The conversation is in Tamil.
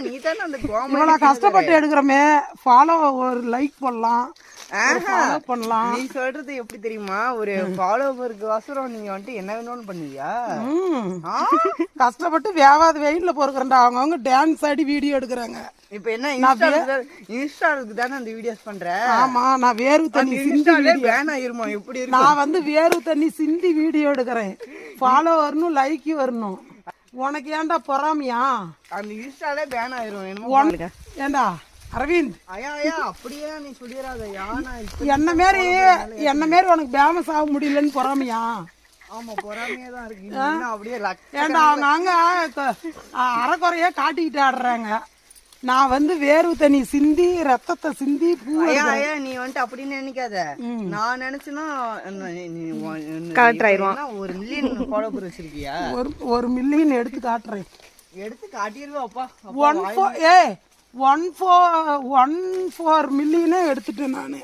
நீ தானே அந்த இவ்வளோ கஷ்டப்பட்டு எடுக்கிறோமே ஃபாலோ ஒரு லைக் பண்ணலாம் பண்ணலாம். நீ சொல்றது எப்படி தெரியுமா, ஒரு ஃபாலோவருக்கு வாசரம் நீங்க வந்துட்டு என்ன வேணும்னு பண்ணுவியா? கஷ்டப்பட்டு வேவாத வெயில்ல பொறுக்கிறேன்டா. அவங்கவுங்க டான்ஸ் ஆடி வீடியோ எடுக்கிறாங்க. இப்ப என்ன இன்ஸ்டாலுக்கு தானே அந்த வீடியோஸ் பண்ற? ஆமா, நான் வேர்வு தண்ணி சிந்தி பேன் ஆயிருமா? எப்படி நான் வந்து வேர்வு தண்ணி சிந்தி வீடியோ எடுக்கிறேன். ஃபாலோ வரணும், லைக் வரணும். உனக்கு ஏன்டா பொறாமையா? அந்த இன்ஸ்டாலே பேன் ஆயிரும். ஏண்டா அரவிந்த், ஐயா அப்படியே நீ சொல்லிடாதயா. என்ன மாரி உனக்கு பேமஸ் ஆக முடியலன்னு பொறாமையா? ஆமா, பொறாமையா தான் இருக்கு. அப்படியே ஏண்டா அவங்க அரைக்குறையா காட்டிக்கிட்டு ஆடுறாங்க. நான் வந்து வேர்வு தண்ணி சிந்தி ரத்தத்தை சிந்தி ஐயா நீ வந்துட்டு அப்படின்னு நினைக்காத. நான் நினைச்சுன்னா ஒரு மில்லியன் ஃபாலோவர் வச்சிருக்கியா? ஒரு மில்லியன் எடுத்து காட்டுறேன். எடுத்து காட்டிடுவாப்பா. 1.4 மில்லியனே எடுத்துட்டேன் நானு.